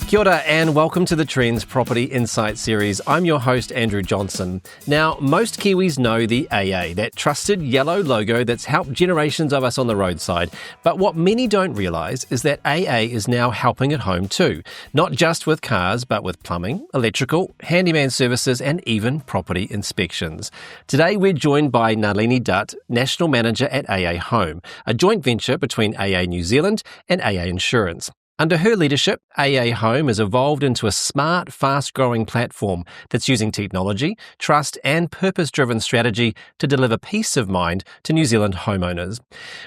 Kia ora and welcome to the Trends Property Insight series. I'm your host, Andrew Johnson. Now, most Kiwis know the AA, that trusted yellow logo that's helped generations of us on the roadside. But what many don't realise is that AA is now helping at home too. Not just with cars, but with plumbing, electrical, handyman services and even property inspections. Today, we're joined by Nalini Dutt, National Manager at AA Home, a joint venture between AA New Zealand and AA Insurance. Under her leadership, AA Home has evolved into a smart, fast-growing platform that's using technology, trust and purpose-driven strategy to deliver peace of mind to New Zealand homeowners.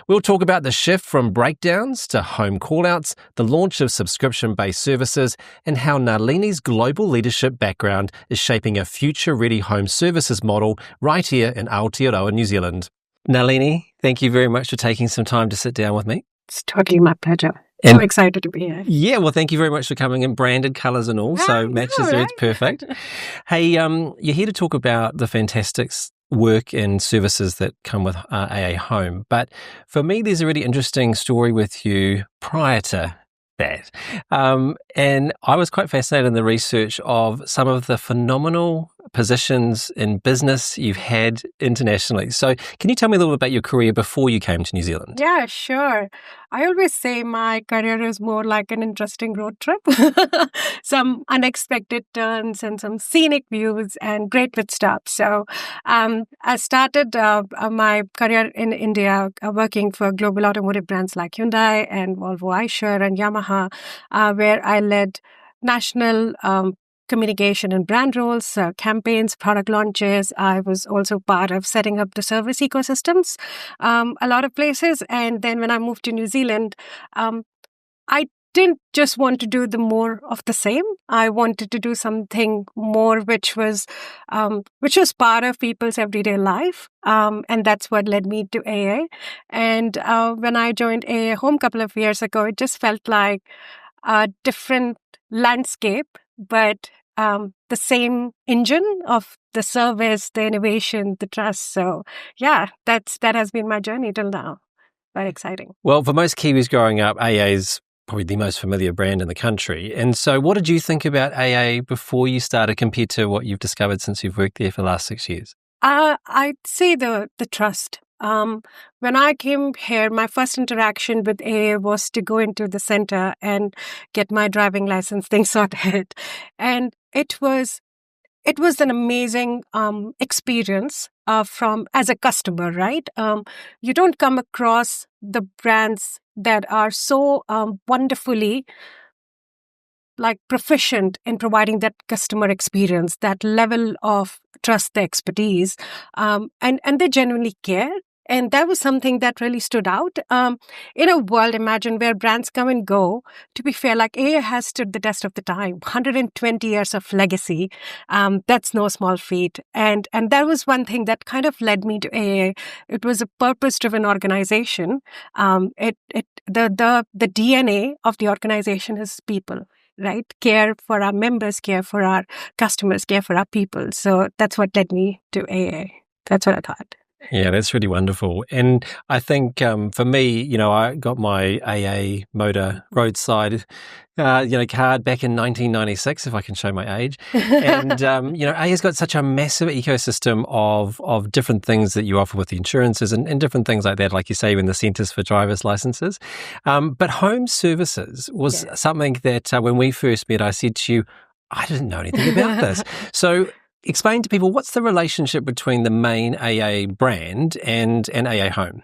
We'll talk about the shift from breakdowns to home callouts, the launch of subscription-based services, and how Nalini's global leadership background is shaping a future-ready home services model right here in Aotearoa, New Zealand. Nalini, thank you very much for taking some time to sit down with me. It's totally my pleasure. And I'm excited to be here. Yeah, well, thank you very much for coming in, branded colours and all, so matches there, it's perfect. Hey, you're here to talk about the fantastic work and services that come with AA Home, but for me, there's a really interesting story with you prior to that. And I was quite fascinated in the research of some of the phenomenal positions in business you've had internationally. So can you tell me a little bit about your career before you came to New Zealand? Yeah, sure. I always say my career is more like an interesting road trip. Some unexpected turns and some scenic views and great pit stops. So I started my career in India working for global automotive brands like Hyundai and Volvo, and Yamaha, where I led national communication and brand roles, campaigns, product launches. I was also part of setting up the service ecosystems, a lot of places. And then when I moved to New Zealand, I didn't just want to do the more of the same. I wanted to do something more which was part of people's everyday life. And that's what led me to AA. And when I joined AA Home a couple of years ago, it just felt like a different landscape, but the same engine of the service, the innovation, the trust. So yeah, that has been my journey till now. Very exciting. Well, for most Kiwis growing up, AA is probably the most familiar brand in the country. And so what did you think about AA before you started compared to what you've discovered since you've worked there for the last 6 years? I'd say the trust. When I came here, my first interaction with AA was to go into the center and get my driving license thing sorted. And it was an amazing experience from as a customer, right? You don't come across the brands that are so wonderfully proficient in providing that customer experience, that level of trust, the expertise, and they genuinely care. And that was something that really stood out. In a world, imagine, where brands come and go, to be fair, AA has stood the test of the time, 120 years of legacy. That's no small feat. And that was one thing that kind of led me to AA. It was a purpose-driven organization. The DNA of the organization is people. Right? Care for our members, care for our customers, care for our people. So that's what led me to AA. That's what I thought. Yeah, that's really wonderful. And I think for me, I got my AA motor roadside, card back in 1996, if I can show my age. And, AA's got such a massive ecosystem of different things that you offer with the insurances and different things like that, like you say, in the centres for driver's licenses. But home services was something that when we first met, I said to you, I didn't know anything about this. So explain to people, what's the relationship between the main AA brand and AA Home?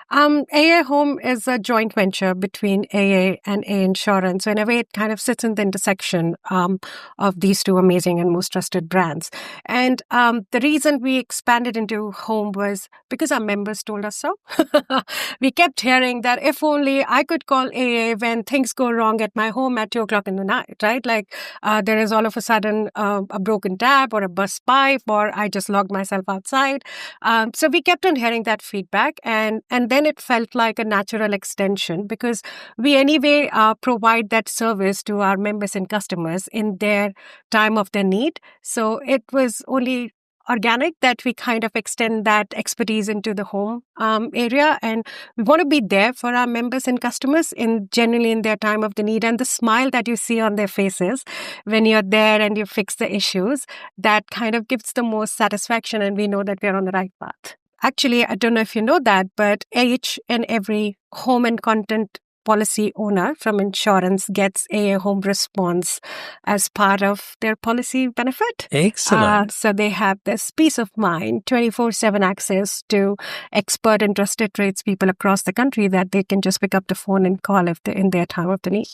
AA Home is a joint venture between AA and AA Insurance. So in a way, it kind of sits in the intersection of these two amazing and most trusted brands. And the reason we expanded into home was because our members told us so. We kept hearing that if only I could call AA when things go wrong at my home at 2:00 in the night, right? There is all of a sudden a broken tap or a burst pipe, or I just locked myself outside. So we kept on hearing that feedback, and then it felt like a natural extension, because we anyway provide that service to our members and customers in their time of their need. So it was only organic that we kind of extend that expertise into the home area. And we want to be there for our members and customers generally in their time of the need. And the smile that you see on their faces when you're there and you fix the issues, that kind of gives the most satisfaction. And we know that we're on the right path. Actually, I don't know if you know that, but each and every home and content policy owner from insurance gets a home response as part of their policy benefit. Excellent. So they have this peace of mind, 24/7 access to expert and trusted tradespeople across the country that they can just pick up the phone and call if they're in their time of the need.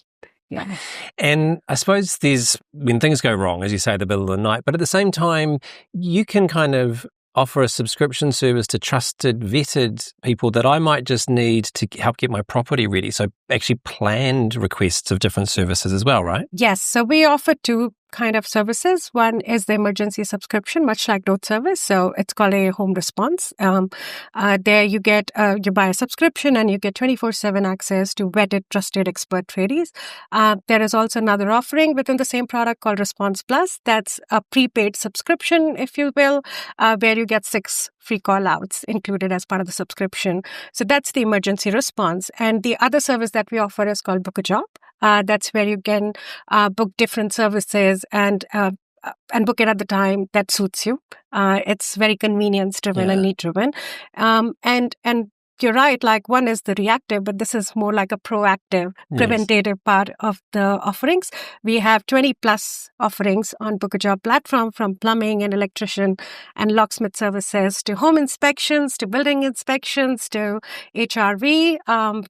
Yeah. And I suppose there's, when things go wrong, as you say, the middle of the night, but at the same time, you can kind of offer a subscription service to trusted, vetted people that I might just need to help get my property ready. So actually planned requests of different services as well, right? Yes. So we offer two kind of services. One is the emergency subscription, much like road service. So it's called a home response. There you get, you buy a subscription and you get 24/7 access to vetted, trusted expert tradies. There is also another offering within the same product called Response Plus. That's a prepaid subscription, if you will, where you get 6 free callouts included as part of the subscription. So that's the emergency response. And the other service that we offer is called Book a Job. That's where you can book different services and book it at the time that suits you. It's very convenience-driven and need-driven. And you're right, like one is the reactive, but this is more like a proactive, preventative part of the offerings. We have 20 plus offerings on Book a Job platform, from plumbing and electrician and locksmith services to home inspections, to building inspections, to HRV,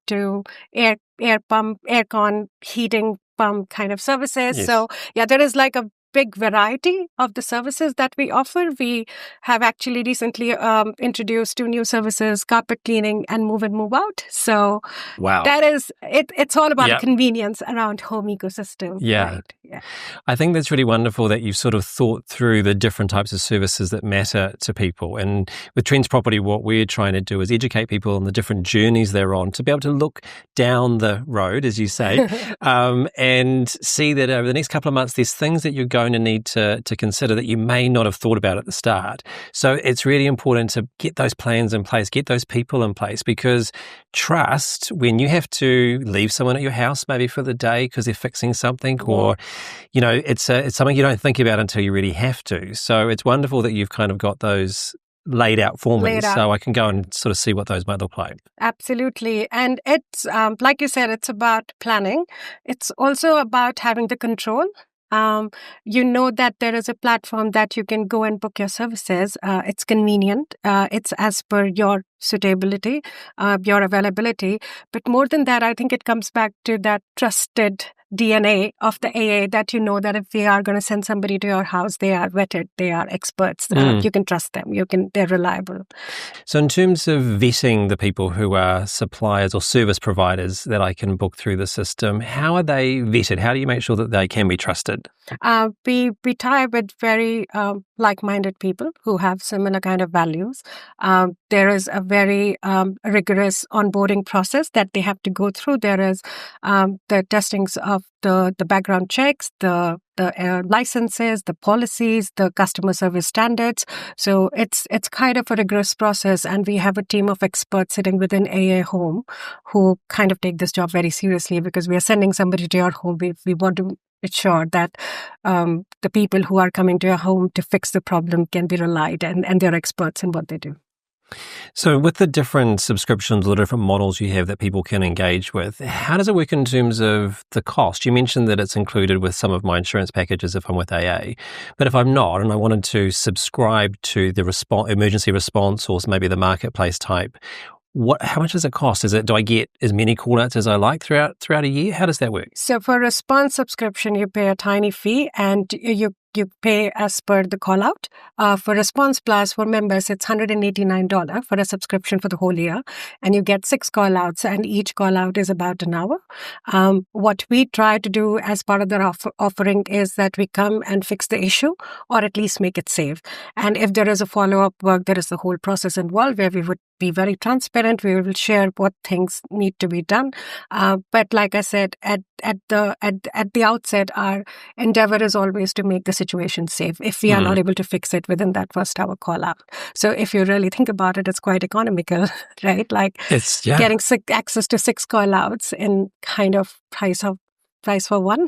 to air pump, aircon, heating pump kind of services. Yes. So yeah, there is like a big variety of the services that we offer. We have actually recently introduced 2 new services, carpet cleaning and move in, move out. So that is, it's all about convenience around home ecosystem. Yeah. Right? Yeah. I think that's really wonderful that you've sort of thought through the different types of services that matter to people. And with Trends Property, what we're trying to do is educate people on the different journeys they're on to be able to look down the road, as you say, and see that over the next couple of months, there's things that you're going to need to consider that you may not have thought about at the start. So it's really important to get those plans in place, get those people in place, because trust, when you have to leave someone at your house maybe for the day because they're fixing something, or it's something you don't think about until you really have to. So it's wonderful that you've kind of got those laid out for me so I can go and sort of see what those might look like. Absolutely. And it's, like you said, it's about planning. It's also about having the control. You know that there is a platform that you can go and book your services. It's convenient. It's as per your suitability, your availability. But more than that, I think it comes back to that trusted DNA of the AA, that you know that if we are going to send somebody to your house, they are vetted, they are experts. You can trust them. They're reliable. So in terms of vetting the people who are suppliers or service providers that I can book through the system, how are they vetted? How do you make sure that they can be trusted? We tie with very like-minded people who have similar kind of values. There is a very rigorous onboarding process that they have to go through. There is the testings of the background checks, the licenses, the policies, the customer service standards. So it's kind of a rigorous process, and we have a team of experts sitting within AA Home who kind of take this job very seriously, because we are sending somebody to your home. We want to ensure that the people who are coming to your home to fix the problem can be relied and they're experts in what they do. So with the different subscriptions or different models you have that people can engage with, how does it work in terms of the cost? You mentioned that it's included with some of my insurance packages if I'm with AA, but if I'm not and I wanted to subscribe to the emergency response or maybe the marketplace type, how much does it cost? Do I get as many callouts as I like throughout a year? How does that work? So for a response subscription, you pay a tiny fee and you pay as per the call out. For Response Plus, for members, it's $189 for a subscription for the whole year. And you get 6 call outs, and each call out is about an hour. What we try to do as part of the offering is that we come and fix the issue, or at least make it safe. And if there is a follow-up work, there is the whole process involved where we would be very transparent. We will share what things need to be done. But like I said, at the outset, our endeavor is always to make the situation safe if we are not able to fix it within that first hour call out. So if you really think about it, it's quite economical, right? Like getting access to 6 call outs in kind of price for one.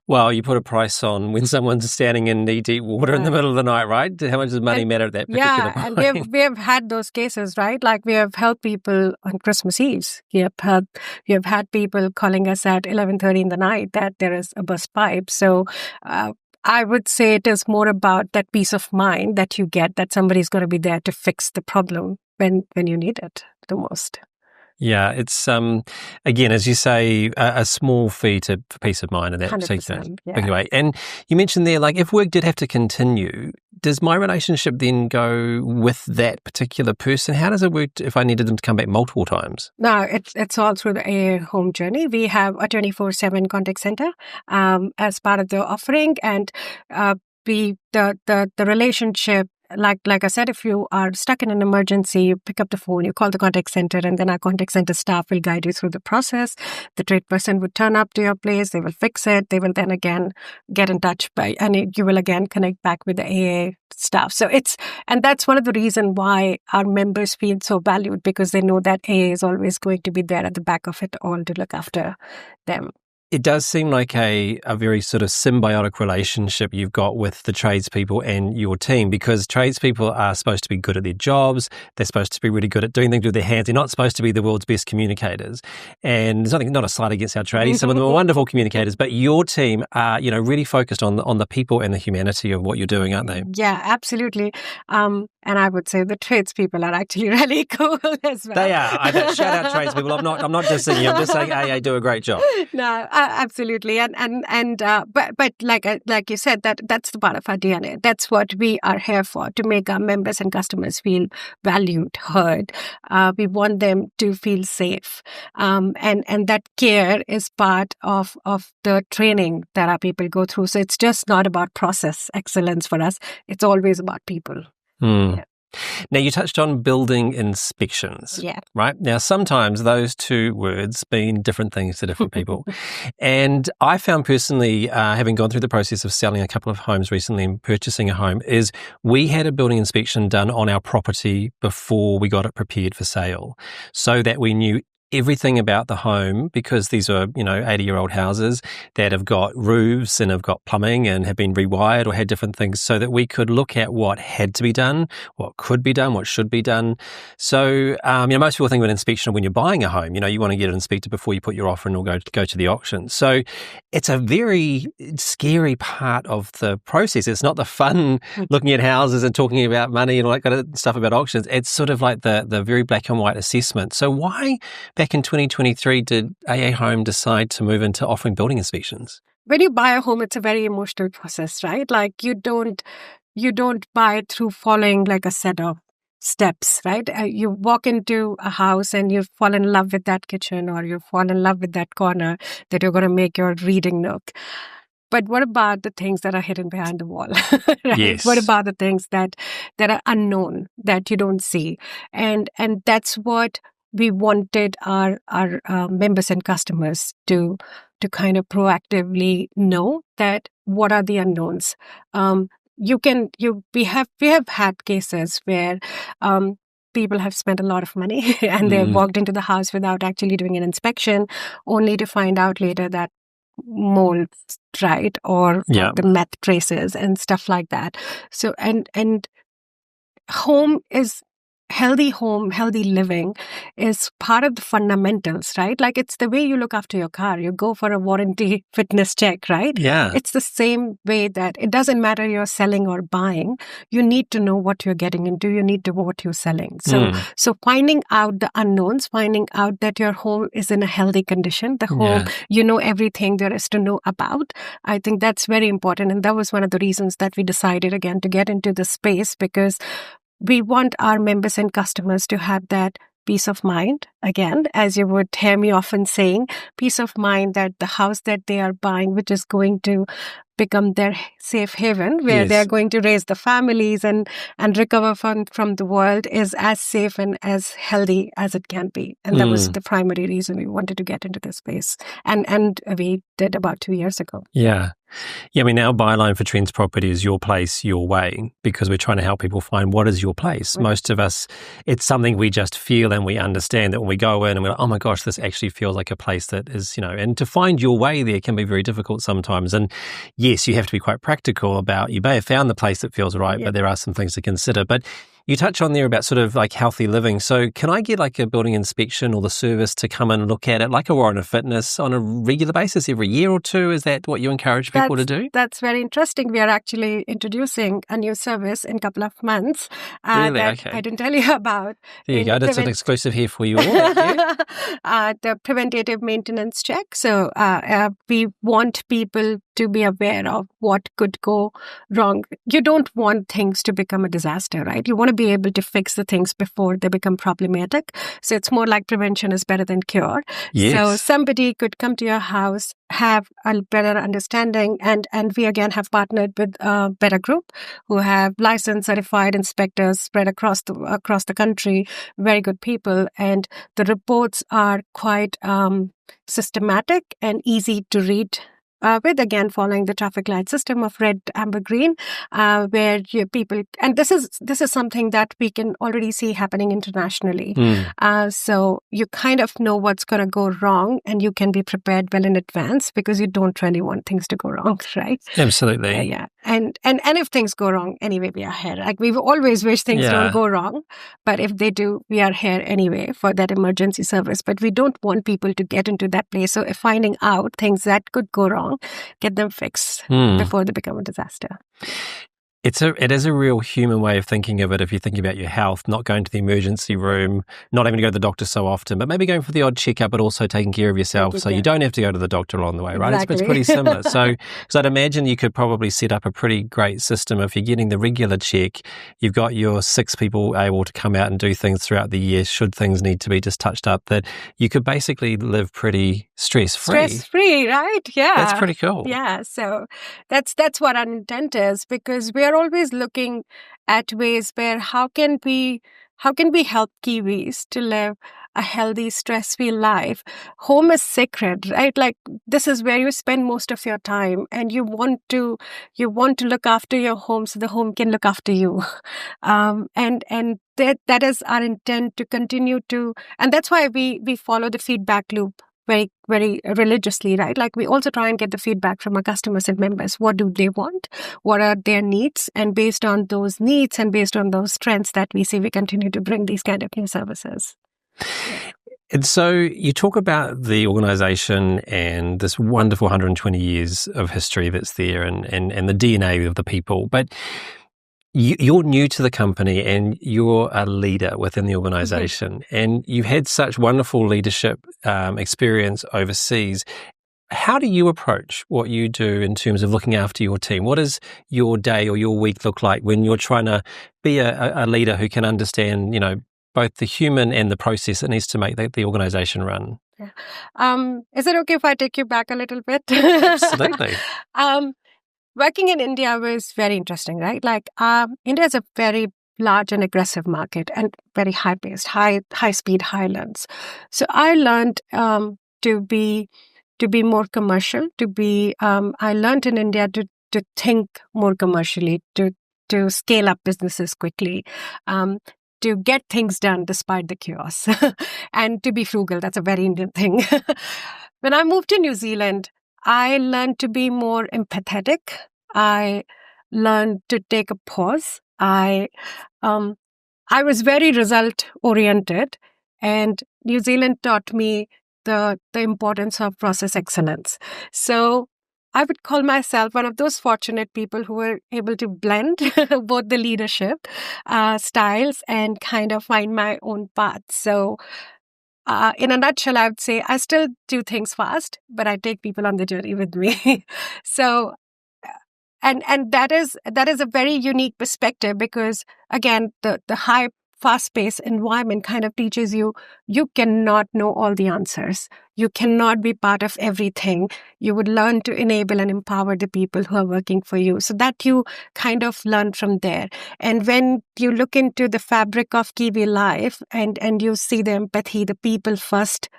Well, you put a price on when someone's standing in knee-deep water in the middle of the night, right? How much does money matter at that particular point? And we have had those cases, right? Like we have helped people on Christmas Eves. We have had people calling us at 11:30 in the night that there is a burst pipe. So I would say it is more about that peace of mind that you get that somebody's going to be there to fix the problem when you need it the most. Yeah, it's, again, as you say, a small fee for peace of mind in that particular way. And you mentioned there, like, if work did have to continue, does my relationship then go with that particular person? How does it work if I needed them to come back multiple times? No, it's all through the AA home journey. We have a 24/7 contact center as part of the offering, and the relationship. Like I said, if you are stuck in an emergency, you pick up the phone, you call the contact center, and then our contact center staff will guide you through the process. The trade person would turn up to your place, they will fix it, they will then again get in touch and you will again connect back with the AA staff. So and that's one of the reasons why our members feel so valued, because they know that AA is always going to be there at the back of it all to look after them. It does seem like a very sort of symbiotic relationship you've got with the tradespeople and your team, because tradespeople are supposed to be good at their jobs. They're supposed to be really good at doing things with their hands. They're not supposed to be the world's best communicators. And there's not a slight against our tradies. Some of them are wonderful communicators, but your team are, really focused on the people and the humanity of what you're doing, aren't they? Yeah, absolutely. And I would say the tradespeople are actually really cool as well. They are. Shout out tradespeople. I'm not just saying. I'm just saying AA do a great job. No, absolutely. But like you said, that's the part of our DNA. That's what we are here for, to make our members and customers feel valued, heard. We want them to feel safe, and that care is part of the training that our people go through. So it's just not about process excellence for us. It's always about people. Yeah. Now, you touched on building inspections, right? Now, sometimes those two words mean different things to different people. And I found personally, having gone through the process of selling a couple of homes recently and purchasing a home, is we had a building inspection done on our property before we got it prepared for sale, so that we knew everything about the home, because these are, 80-year-old houses that have got roofs and have got plumbing and have been rewired or had different things, so that we could look at what had to be done, what could be done, what should be done. So, most people think of an inspection when you're buying a home. You want to get it inspected before you put your offer in or go to the auction. So it's a very scary part of the process. It's not the fun looking at houses and talking about money and all that kind of stuff about auctions. It's sort of like the very black and white assessment. So why, back in 2023, did AA Home decide to move into offering building inspections? When you buy a home, it's a very emotional process, right? Like you don't buy it through following like a set of steps, right? You walk into a house and you fall in love with that kitchen, or you fall in love with that corner that you're going to make your reading nook. But what about the things that are hidden behind the wall? Right? Yes. What about the things that are unknown, that you don't see? And that's what we wanted our members and customers to kind of proactively know, that what are the unknowns. We have had cases where people have spent a lot of money and they've walked into the house without actually doing an inspection, only to find out later that molds, right, or the meth traces and stuff like that. So and healthy home, healthy living is part of the fundamentals, right? Like it's the way you look after your car. You go for a warranty fitness check, right? Yeah. It's the same way that it doesn't matter you're selling or buying. You need to know what you're getting into. You need to know what you're selling. So finding out the unknowns, finding out that your home is in a healthy condition, the home, you know everything there is to know about. I think that's very important. And that was one of the reasons that we decided again to get into the space, because we want our members and customers to have that peace of mind. Again, as you would hear me often saying, peace of mind that the house that they are buying, which is going to become their safe haven, where they're going to raise the families and recover from the world, is as safe and as healthy as it can be. And that was the primary reason we wanted to get into this space. And we did about 2 years ago. Yeah. Yeah, I mean, our byline for Trends Property is your place, your way, because we're trying to help people find what is your place. Right. Most of us, it's something we just feel and we understand that when we go in and we're like, oh my gosh, this actually feels like a place that is, and to find your way there can be very difficult sometimes. And yes, you have to be quite practical about, you may have found the place that feels right, but there are some things to consider. But you touch on there about sort of like healthy living. So can I get like a building inspection or the service to come and look at it like a Warren of Fitness on a regular basis every year or two? Is that what you encourage people to do? That's very interesting. We are actually introducing a new service in a couple of months Really? that Okay. I didn't tell you about. There you go. That's an exclusive here for you all. Thank you. The preventative maintenance check. So we want people to be aware of what could go wrong. You don't want things to become a disaster, right? You want to be able to fix the things before they become problematic. So it's more like prevention is better than cure. Yes. So somebody could come to your house, have a better understanding, and we again have partnered with a Better Group, who have licensed certified inspectors spread across the country, very good people, and the reports are quite systematic and easy to read. With again following the traffic light system of red, amber, green, where people, and this is something that we can already see happening internationally. So you kind of know what's going to go wrong, and you can be prepared well in advance because you don't really want things to go wrong, right? Absolutely. Yeah. And if things go wrong, anyway, we are here. Like we've always wished things don't go wrong, but if they do, we are here anyway for that emergency service. But we don't want people to get into that place. So if finding out things that could go wrong, get them fixed before they become a disaster. It is a real human way of thinking of it. If you're thinking about your health, not going to the emergency room, not having to go to the doctor so often, but maybe going for the odd checkup, but also taking care of yourself so you don't have to go to the doctor along the way, right? Exactly. It's pretty similar. So I'd imagine you could probably set up a pretty great system. If you're getting the regular check, you've got your 6 people able to come out and do things throughout the year, should things need to be just touched up, that you could basically live pretty stress-free. Stress-free, right? Yeah. That's pretty cool. Yeah. So that's what our intent is, because we are always looking at ways where how can we help Kiwis to live a healthy, stress-free life. Home is sacred, right? Like this is where you spend most of your time, and you want to look after your home so the home can look after you. And that is our intent to continue to, and that's why we follow the feedback loop very, very religiously, right? Like we also try and get the feedback from our customers and members. What do they want? What are their needs? And based on those needs and based on those trends that we see, we continue to bring these kind of new services. And so you talk about the organisation and this wonderful 120 years of history that's there and the DNA of the people, but you're new to the company and you're a leader within the organisation, and you've had such wonderful leadership experience overseas. How do you approach what you do in terms of looking after your team? What does your day or your week look like when you're trying to be a leader who can understand, both the human and the process that needs to make the organisation run? Yeah. Is it okay if I take you back a little bit? Absolutely. Working in India was very interesting, right? Like India is a very large and aggressive market and very high-paced, high-speed, high-lens. So I learned to be more commercial. I learned in India to think more commercially, to scale up businesses quickly, to get things done despite the chaos, and to be frugal. That's a very Indian thing. When I moved to New Zealand, I learned to be more empathetic. I learned to take a pause. I was very result oriented, and New Zealand taught me the importance of process excellence. So I would call myself one of those fortunate people who were able to blend both the leadership styles and kind of find my own path. So in a nutshell, I would say I still do things fast, but I take people on the journey with me. So, and that is a very unique perspective, because again, the high fast-paced environment kind of teaches you cannot know all the answers. You cannot be part of everything. You would learn to enable and empower the people who are working for you, so that you kind of learn from there. And when you look into the fabric of Kiwi life and you see the empathy, the people first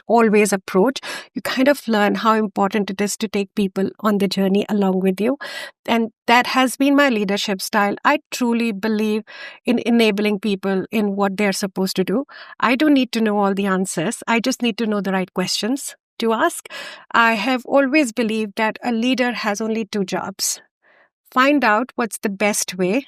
always approach, you kind of learn how important it is to take people on the journey along with you. And that has been my leadership style. I truly believe in enabling people in what they're supposed to do. I don't need to know all the answers. I just need to know the right questions to ask. I have always believed that a leader has only two jobs. Find out what's the best way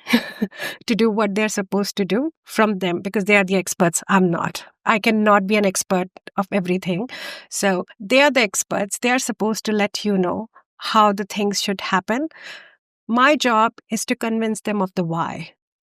to do what they're supposed to do from them, because they are the experts. I'm not. I cannot be an expert of everything. So they are the experts. They are supposed to let you know how the things should happen. My job is to convince them of the why,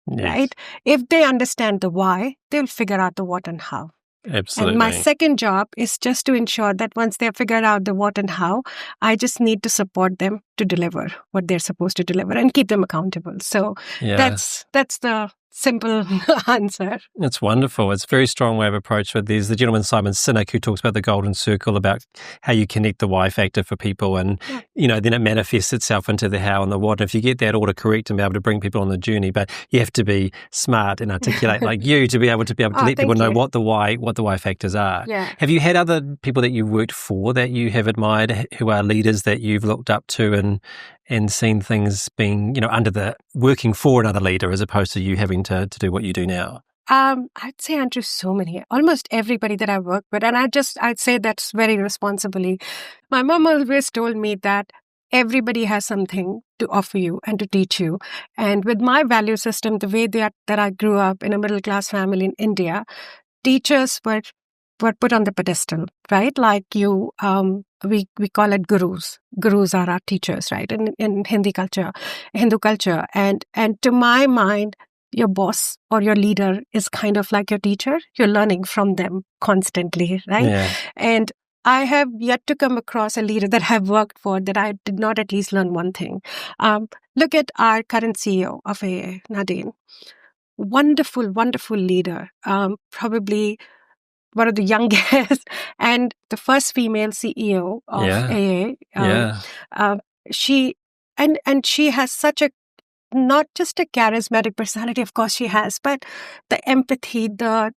right? If they understand the why, they'll figure out the what and how. Absolutely. And my second job is just to ensure that once they've figured out the what and how, I just need to support them to deliver what they're supposed to deliver and keep them accountable. So that's the simple answer. It's wonderful. It's a very strong way of approach. But there's the gentleman, Simon Sinek, who talks about the golden circle, about how you connect the why factor for people. And, then it manifests itself into the how and the what. And if you get that order correct and be able to bring people on the journey, but you have to be smart and articulate like you to be able to let people know what the why factors are. Yeah. Have you had other people that you've worked for that you have admired, who are leaders that you've looked up to and seen things being, under the working for another leader as opposed to you having to do what you do now? I'd say, Andrew, so many. Almost everybody that I work with. And I'd say that's very responsibly. My mom always told me that everybody has something to offer you and to teach you. And with my value system, the way that I grew up in a middle-class family in India, teachers were put on the pedestal, right? Like we call it gurus. Gurus are our teachers, right? In Hindu culture. And to my mind, your boss or your leader is kind of like your teacher. You're learning from them constantly, right? Yeah. And I have yet to come across a leader that I've worked for that I did not at least learn one thing. Look at our current CEO of AA, Nadine. Wonderful, wonderful leader. Probably one of the youngest and the first female CEO of AA. She has such a, not just a charismatic personality, of course she has, but the empathy, the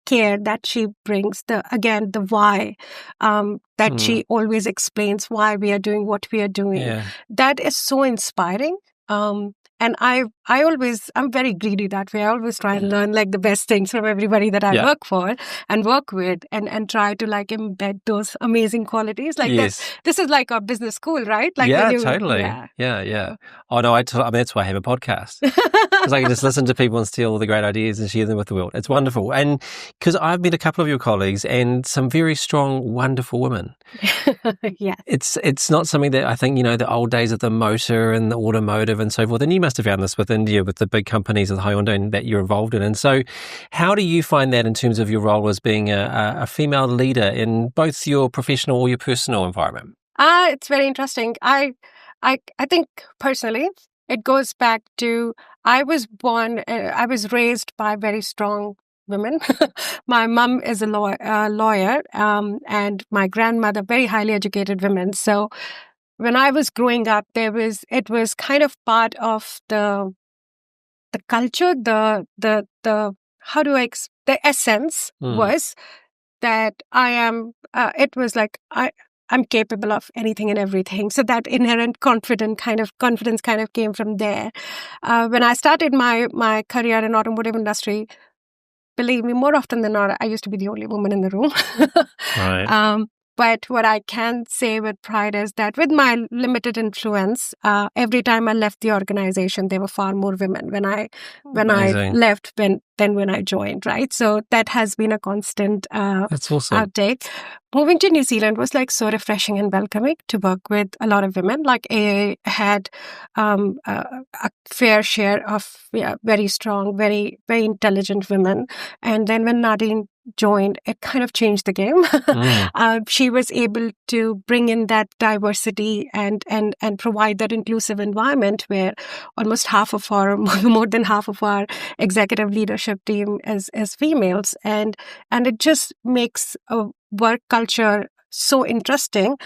care that she brings, the why, that she always explains why we are doing what we are doing. Yeah. That is so inspiring. And I'm very greedy that way. I always try and learn like the best things from everybody that I work for and work with and try to like embed those amazing qualities. Like this is like our business school, right? Like totally. Yeah. Oh no, that's why I have a podcast. Because I can just listen to people and steal all the great ideas and share them with the world. It's wonderful. And because I've met a couple of your colleagues and some very strong, wonderful women. Yeah. It's not something that I think, the old days of the motor and the automotive and so forth. And you must have found this with India, with the big companies of Hyundai that you're involved in. And so how do you find that in terms of your role as being a female leader in both your professional or your personal environment? It's very interesting. I think personally, it goes back to I was raised by very strong women. My mom is a lawyer, and my grandmother, very highly educated women. So when I was growing up, it was kind of part of the culture, the essence was that I am. It was like I'm capable of anything and everything. So that inherent confidence kind of came from there. When I started my career in automotive industry, believe me, more often than not, I used to be the only woman in the room. Right. But what I can say with pride is that with my limited influence, every time I left the organization, there were far more women when I left than when I joined, right? So that has been a constant That's awesome. outtake. Moving to New Zealand was like so refreshing and welcoming to work with a lot of women. Like AA had a fair share of very strong, very, very intelligent women. And then when Nadine joined, it kind of changed the game. She was able to bring in that diversity and provide that inclusive environment where almost half of our, more than half of our executive leadership team is females. And it just makes a work culture so interesting,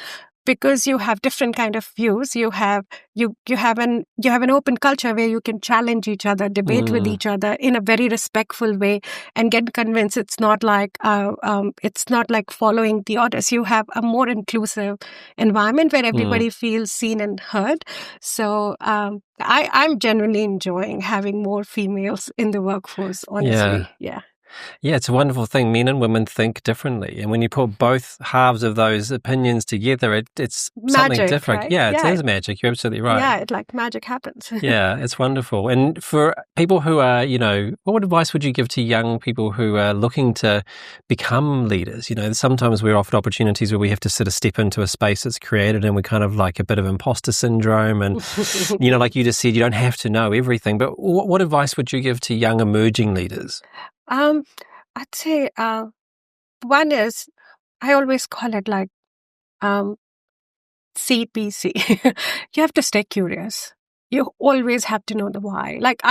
because you have different kind of views. You have an open culture where you can challenge each other, debate with each other in a very respectful way, and get convinced it's not like following the orders. You have a more inclusive environment where everybody feels seen and heard. So I'm genuinely enjoying having more females in the workforce, honestly. Yeah, it's a wonderful thing. Men and women think differently. And when you put both halves of those opinions together, it's something magic, different. Right? Yeah, it is magic. You're absolutely right. Yeah, like magic happens. Yeah, it's wonderful. And for people who are, what advice would you give to young people who are looking to become leaders? Sometimes we're offered opportunities where we have to sort of step into a space that's created, and we're kind of like a bit of imposter syndrome. And, like you just said, you don't have to know everything. But what advice would you give to young emerging leaders? I'd say one is, I always call it like CPC. You have to stay curious. You always have to know the why. Like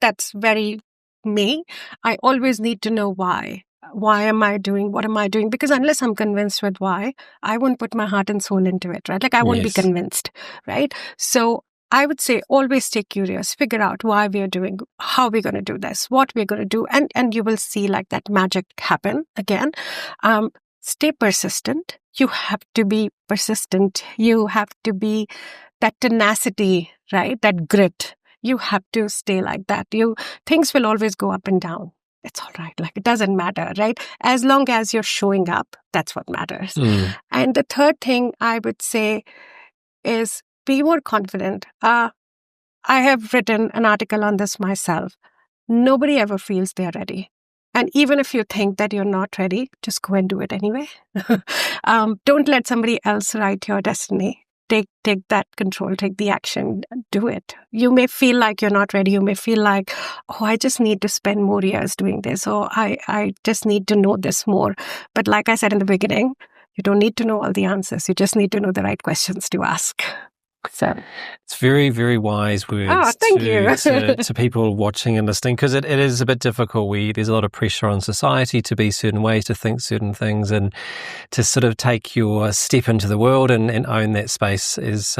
that's very me. I always need to know why. Why am I doing? What am I doing? Because unless I'm convinced with why, I won't put my heart and soul into it, right? Like I won't be convinced, right? So I would say always stay curious, figure out why we are doing, how we're going to do this, what we're going to do, and you will see like that magic happen again. Stay persistent. You have to be persistent. You have to be that tenacity, right? That grit. You have to stay like that. Things will always go up and down. It's all right. Like it doesn't matter, right? As long as you're showing up, that's what matters. And the third thing I would say is, be more confident. I have written an article on this myself. Nobody ever feels they're ready. And even if you think that you're not ready, just go and do it anyway. Don't let somebody else write your destiny. Take that control, take the action, do it. You may feel like you're not ready. You may feel like, I just need to spend more years doing this, or I just need to know this more. But like I said in the beginning, you don't need to know all the answers. You just need to know the right questions to ask. So it's very, very wise words to people watching and listening, because it is a bit difficult. There's a lot of pressure on society to be certain ways, to think certain things, and to sort of take your step into the world and own that space is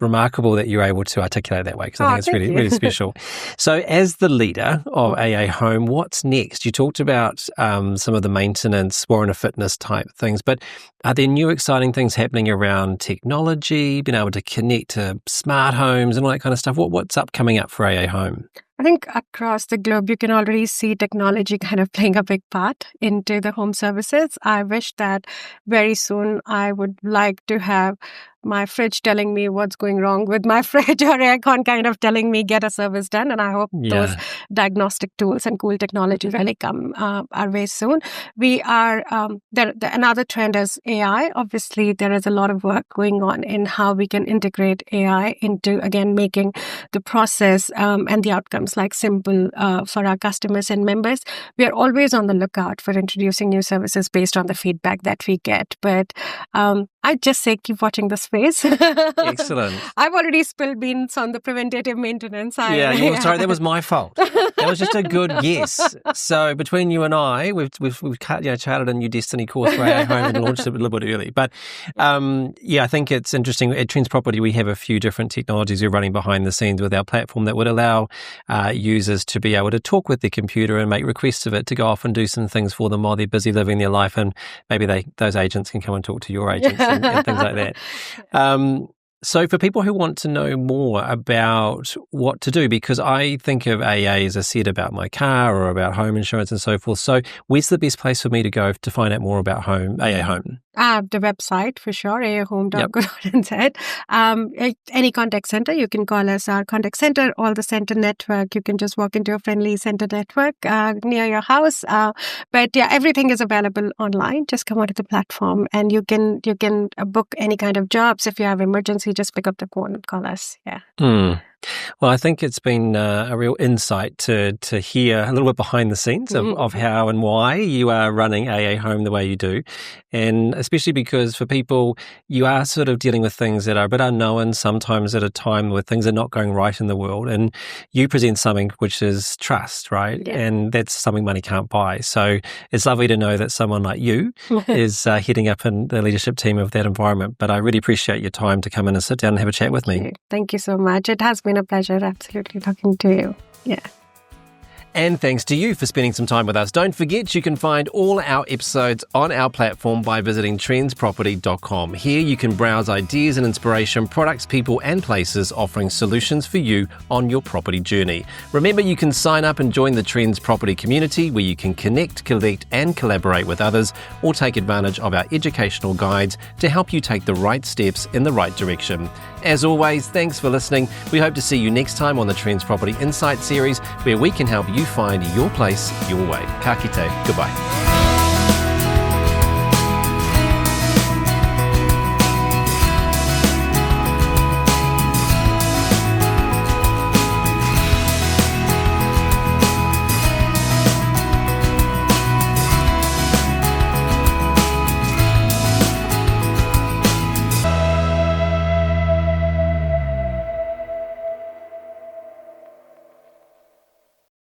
remarkable that you're able to articulate that way, because I think it's really, really special. So as the leader of AA Home, what's next? You talked about some of the maintenance, warrant of fitness type things, but are there new exciting things happening around technology, being able to connect to smart homes and all that kind of stuff? What's coming up for AA Home? I think across the globe, you can already see technology kind of playing a big part into the home services. I wish that very soon I would like to have my fridge telling me what's going wrong with my fridge, or aircon kind of telling me get a service done. And I hope those diagnostic tools and cool technology really come our way soon. We are, another trend is AI. Obviously, there is a lot of work going on in how we can integrate AI into, again, making the process and the outcomes like simple for our customers and members. We are always on the lookout for introducing new services based on the feedback that we get. But I just say keep watching the space. Excellent. I've already spilled beans on the preventative maintenance. Sorry, that was my fault. That was just a good guess. So between you and I, we've charted a new destiny course for our home and launched it a little bit early. But I think it's interesting. At Trends Property, we have a few different technologies we're running behind the scenes with our platform that would allow users to be able to talk with their computer and make requests of it to go off and do some things for them while they're busy living their life, and maybe those agents can come and talk to your agents and things like that. So for people who want to know more about what to do, because I think of AA, as I said, about my car or about home insurance and so forth. So where's the best place for me to go to find out more about AA Home? The website for sure, aahome.co.nz. Any contact center, you can call us our contact center, or the center network. You can just walk into a friendly center network near your house. But everything is available online. Just come onto the platform, and you can book any kind of jobs. If you have emergency, just pick up the phone and call us. Yeah. Well, I think it's been a real insight to hear a little bit behind the scenes of how and why you are running AA Home the way you do. And especially because for people, you are sort of dealing with things that are a bit unknown, sometimes at a time where things are not going right in the world. And you present something which is trust, right? Yeah. And that's something money can't buy. So it's lovely to know that someone like you is heading up in the leadership team of that environment. But I really appreciate your time to come in and sit down and have a chat with me. Thank you so much. It has been a pleasure absolutely talking to you. Yeah. And thanks to you for spending some time with us. Don't forget you can find all our episodes on our platform by visiting trendsproperty.com. Here you can browse ideas and inspiration, products, people and places offering solutions for you on your property journey. Remember, you can sign up and join the Trends Property community where you can connect, collect and collaborate with others, or take advantage of our educational guides to help you take the right steps in the right direction. As always, thanks for listening. We hope to see you next time on the Trends Property Insight series, where we can help you find your place, your way. Ka kite. Goodbye.